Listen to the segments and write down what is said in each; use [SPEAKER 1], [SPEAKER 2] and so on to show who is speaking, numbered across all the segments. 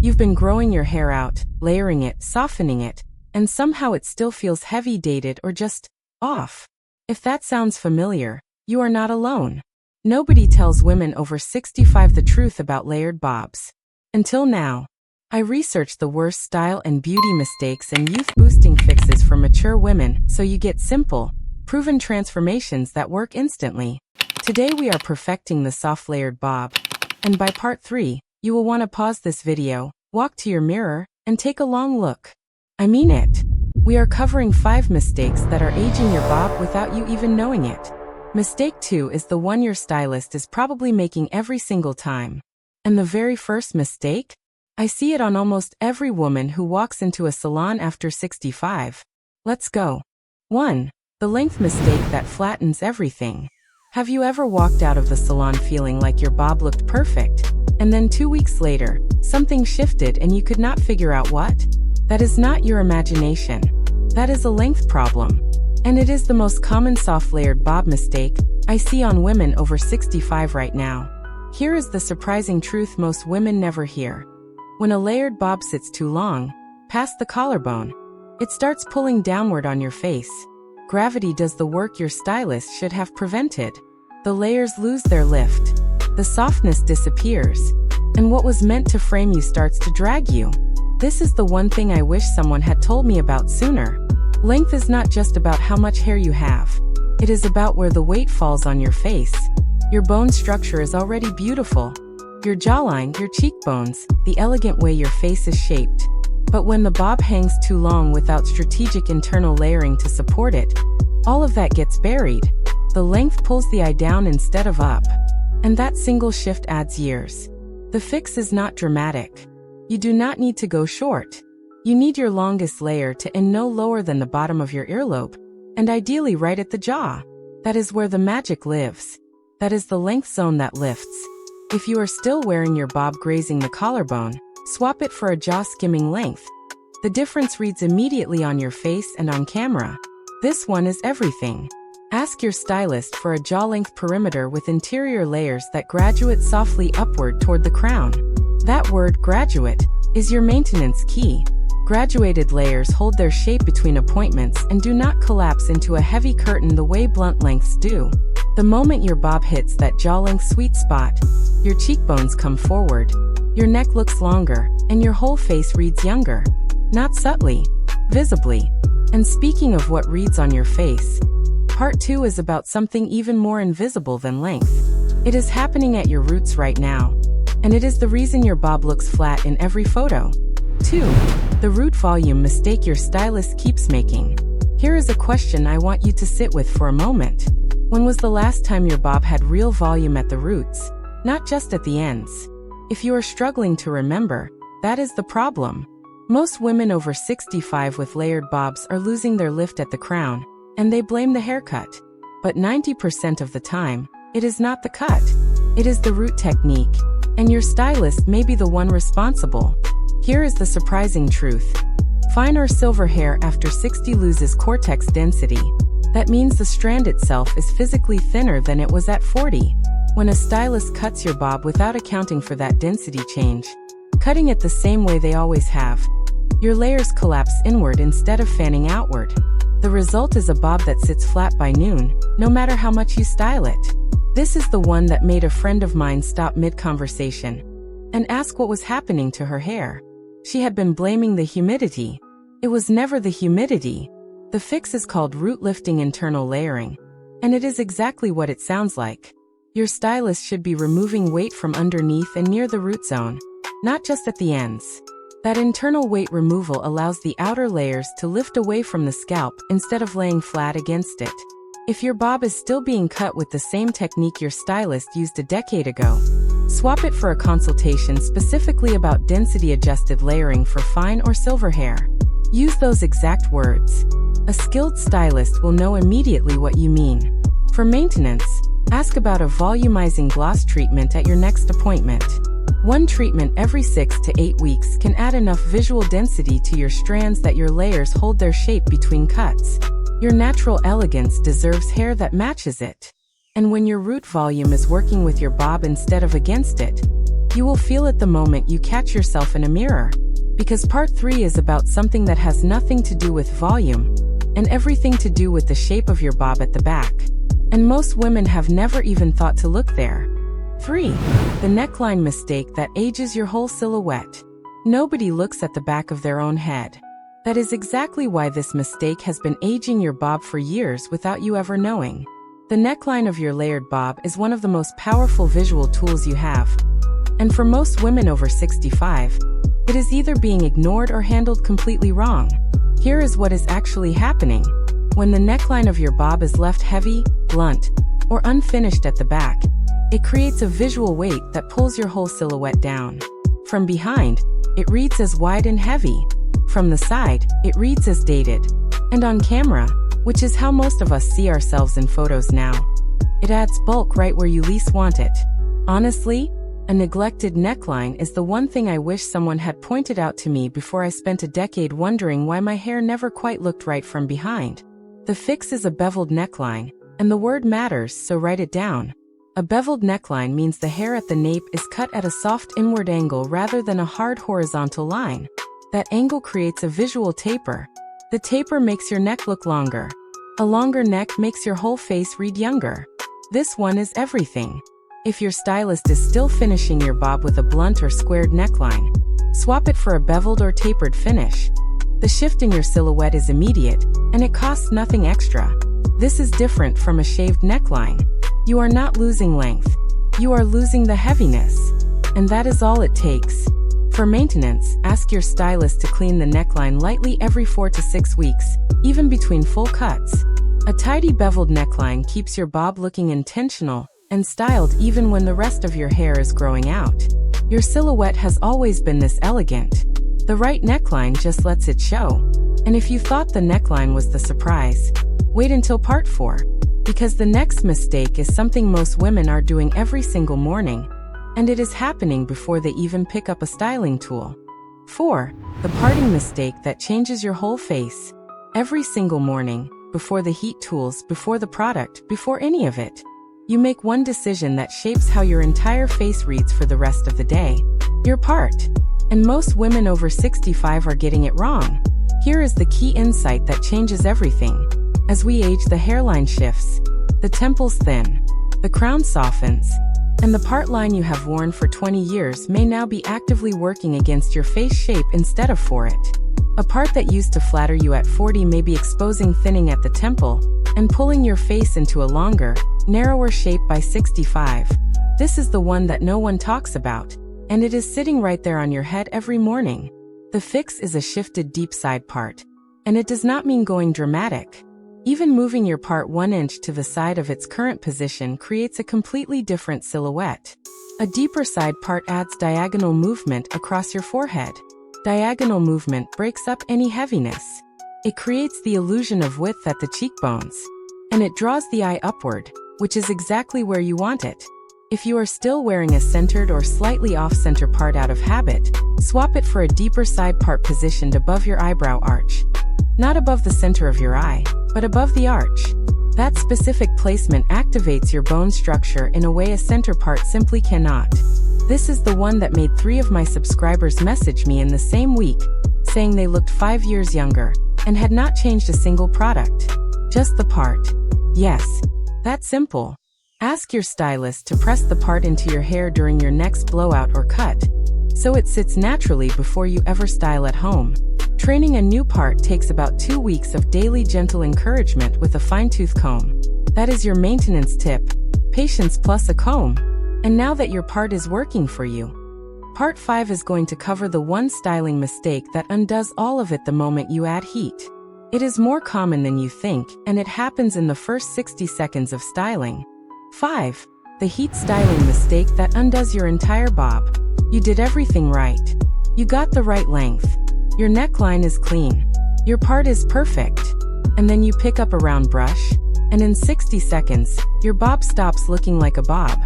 [SPEAKER 1] You've been growing your hair out, layering it, softening it, and somehow it still feels heavy, dated, or just off. If that sounds familiar, you are not alone. Nobody tells women over 65 the truth about layered bobs. Until now. I researched the worst style and beauty mistakes and youth-boosting fixes for mature women so you get simple, proven transformations that work instantly. Today we are perfecting the soft layered bob. And by part 3, you will want to pause this video, walk to your mirror, and take a long look. I mean it. We are covering 5 mistakes that are aging your bob without you even knowing it. Mistake 2 is the one your stylist is probably making every single time. And the very first mistake? I see it on almost every woman who walks into a salon after 65. Let's go. 1. The length mistake that flattens everything. Have you ever walked out of the salon feeling like your bob looked perfect, and then 2 weeks later, something shifted and you could not figure out what? That is not your imagination. That is a length problem. And it is the most common soft layered bob mistake I see on women over 65 right now. Here is the surprising truth most women never hear. When a layered bob sits too long, past the collarbone, it starts pulling downward on your face. Gravity does the work your stylist should have prevented. The layers lose their lift. The softness disappears. And what was meant to frame you starts to drag you. This is the one thing I wish someone had told me about sooner. Length is not just about how much hair you have. It is about where the weight falls on your face. Your bone structure is already beautiful. Your jawline, your cheekbones, the elegant way your face is shaped. But when the bob hangs too long without strategic internal layering to support it, all of that gets buried. The length pulls the eye down instead of up. And that single shift adds years. The fix is not dramatic. You do not need to go short. You need your longest layer to end no lower than the bottom of your earlobe, and ideally right at the jaw. That is where the magic lives. That is the length zone that lifts. If you are still wearing your bob grazing the collarbone, swap it for a jaw-skimming length. The difference reads immediately on your face and on camera. This one is everything. Ask your stylist for a jaw-length perimeter with interior layers that graduate softly upward toward the crown. That word, graduate, is your maintenance key. Graduated layers hold their shape between appointments and do not collapse into a heavy curtain the way blunt lengths do. The moment your bob hits that jaw-length sweet spot, your cheekbones come forward, your neck looks longer, and your whole face reads younger. Not subtly, visibly. And speaking of what reads on your face, part 2 is about something even more invisible than length. It is happening at your roots right now. And it is the reason your bob looks flat in every photo. 2. The root volume mistake your stylist keeps making. Here is a question I want you to sit with for a moment. When was the last time your bob had real volume at the roots, not just at the ends? If you are struggling to remember, that is the problem. Most women over 65 with layered bobs are losing their lift at the crown, and they blame the haircut. But 90% of the time, it is not the cut. It is the root technique, and your stylist may be the one responsible. Here is the surprising truth. Fine or silver hair after 60 loses cortex density. That means the strand itself is physically thinner than it was at 40. When a stylist cuts your bob without accounting for that density change, cutting it the same way they always have, your layers collapse inward instead of fanning outward. The result is a bob that sits flat by noon, no matter how much you style it. This is the one that made a friend of mine stop mid-conversation and ask what was happening to her hair. She had been blaming the humidity. It was never the humidity. The fix is called root lifting internal layering, and it is exactly what it sounds like. Your stylist should be removing weight from underneath and near the root zone, not just at the ends. That internal weight removal allows the outer layers to lift away from the scalp instead of laying flat against it. If your bob is still being cut with the same technique your stylist used a decade ago, swap it for a consultation specifically about density-adjusted layering for fine or silver hair. Use those exact words. A skilled stylist will know immediately what you mean. For maintenance, ask about a volumizing gloss treatment at your next appointment. One treatment every 6 to 8 weeks can add enough visual density to your strands that your layers hold their shape between cuts. Your natural elegance deserves hair that matches it. And when your root volume is working with your bob instead of against it, You will feel it the moment you catch yourself in a mirror. Because part 3 is about something that has nothing to do with volume, and everything to do with the shape of your bob at the back. And most women have never even thought to look there. 3. The neckline mistake that ages your whole silhouette. Nobody looks at the back of their own head. That is exactly why this mistake has been aging your bob for years without you ever knowing. The neckline of your layered bob is one of the most powerful visual tools you have. And for most women over 65, it is either being ignored or handled completely wrong. Here is what is actually happening. When the neckline of your bob is left heavy, blunt, or unfinished at the back, it creates a visual weight that pulls your whole silhouette down. From behind, it reads as wide and heavy. From the side, it reads as dated. And on camera, which is how most of us see ourselves in photos now, it adds bulk right where you least want it. Honestly, a neglected neckline is the one thing I wish someone had pointed out to me before I spent a decade wondering why my hair never quite looked right from behind. The fix is a beveled neckline, and the word matters, so write it down. A beveled neckline means the hair at the nape is cut at a soft inward angle rather than a hard horizontal line. That angle creates a visual taper. The taper makes your neck look longer. A longer neck makes your whole face read younger. This one is everything. If your stylist is still finishing your bob with a blunt or squared neckline, swap it for a beveled or tapered finish. The shift in your silhouette is immediate, and it costs nothing extra. This is different from a shaved neckline. You are not losing length. You are losing the heaviness. And that is all it takes. For maintenance, ask your stylist to clean the neckline lightly every 4 to 6 weeks, even between full cuts. A tidy beveled neckline keeps your bob looking intentional and styled even when the rest of your hair is growing out. Your silhouette has always been this elegant. The right neckline just lets it show. And if you thought the neckline was the surprise, wait until part 4. Because the next mistake is something most women are doing every single morning, and it is happening before they even pick up a styling tool. 4. The parting mistake that changes your whole face. Every single morning, before the heat tools, before the product, before any of it, you make one decision that shapes how your entire face reads for the rest of the day. Your part. And most women over 65 are getting it wrong. Here is the key insight that changes everything. As we age, the hairline shifts, the temples thin, the crown softens, and the part line you have worn for 20 years may now be actively working against your face shape instead of for it. A part that used to flatter you at 40 may be exposing thinning at the temple and pulling your face into a longer, narrower shape by 65. This is the one that no one talks about, and it is sitting right there on your head every morning. The fix is a shifted deep side part, and it does not mean going dramatic. Even moving your part 1 inch to the side of its current position creates a completely different silhouette. A deeper side part adds diagonal movement across your forehead. Diagonal movement breaks up any heaviness. It creates the illusion of width at the cheekbones. And it draws the eye upward, which is exactly where you want it. If you are still wearing a centered or slightly off-center part out of habit, swap it for a deeper side part positioned above your eyebrow arch. Not above the center of your eye, but above the arch. That specific placement activates your bone structure in a way a center part simply cannot. This is the one that made 3 of my subscribers message me in the same week, saying they looked 5 years younger and had not changed a single product. Just the part. Yes, that's simple. Ask your stylist to press the part into your hair during your next blowout or cut, so it sits naturally before you ever style at home. Training a new part takes about 2 weeks of daily gentle encouragement with a fine-tooth comb. That is your maintenance tip. Patience plus a comb. And now that your part is working for you, part 5 is going to cover the one styling mistake that undoes all of it the moment you add heat. It is more common than you think, and it happens in the first 60 seconds of styling. 5. The heat styling mistake that undoes your entire bob. You did everything right. You got the right length. Your neckline is clean. Your part is perfect. And then you pick up a round brush, and in 60 seconds, your bob stops looking like a bob.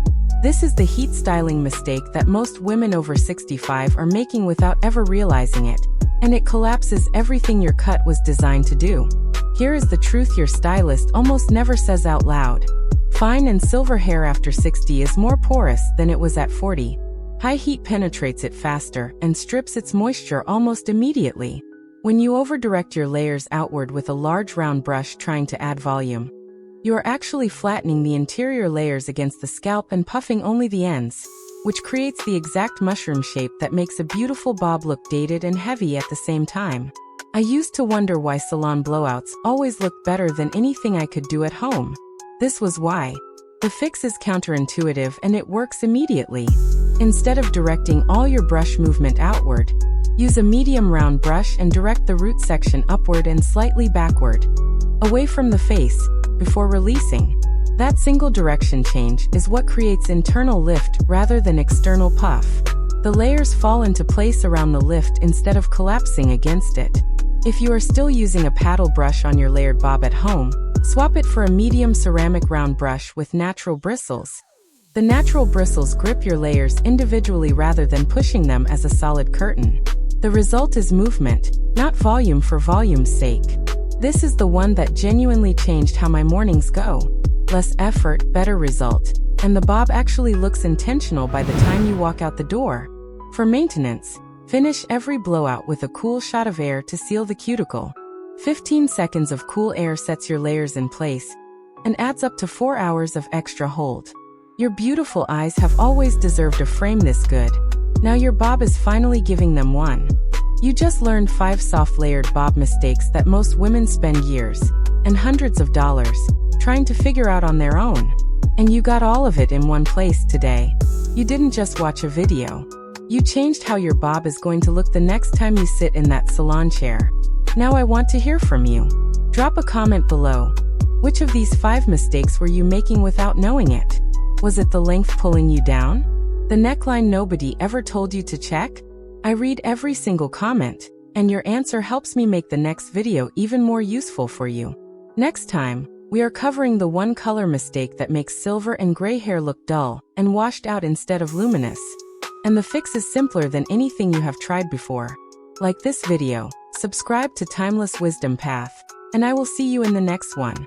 [SPEAKER 1] This is the heat styling mistake that most women over 65 are making without ever realizing it, and it collapses everything your cut was designed to do. Here is the truth your stylist almost never says out loud. Fine and silver hair after 60 is more porous than it was at 40. High heat penetrates it faster and strips its moisture almost immediately. When you overdirect your layers outward with a large round brush trying to add volume, you are actually flattening the interior layers against the scalp and puffing only the ends, which creates the exact mushroom shape that makes a beautiful bob look dated and heavy at the same time. I used to wonder why salon blowouts always looked better than anything I could do at home. This was why. The fix is counterintuitive and it works immediately. Instead of directing all your brush movement outward, use a medium round brush and direct the root section upward and slightly backward, away from the face, before releasing. That single direction change is what creates internal lift rather than external puff. The layers fall into place around the lift instead of collapsing against it. If you are still using a paddle brush on your layered bob at home, swap it for a medium ceramic round brush with natural bristles. The natural bristles grip your layers individually rather than pushing them as a solid curtain. The result is movement, not volume for volume's sake. This is the one that genuinely changed how my mornings go. Less effort, better result, and the bob actually looks intentional by the time you walk out the door. For maintenance, finish every blowout with a cool shot of air to seal the cuticle. 15 seconds of cool air sets your layers in place and adds up to 4 hours of extra hold. Your beautiful eyes have always deserved a frame this good. Now your bob is finally giving them one. You just learned 5 soft layered bob mistakes that most women spend years and hundreds of dollars trying to figure out on their own. And you got all of it in one place today. You didn't just watch a video. You changed how your bob is going to look the next time you sit in that salon chair. Now I want to hear from you. Drop a comment below. Which of these 5 mistakes were you making without knowing it? Was it the length pulling you down? The neckline nobody ever told you to check? I read every single comment, and your answer helps me make the next video even more useful for you. Next time, we are covering the one color mistake that makes silver and gray hair look dull and washed out instead of luminous. And the fix is simpler than anything you have tried before. Like this video, subscribe to Timeless Wisdom Path, and I will see you in the next one.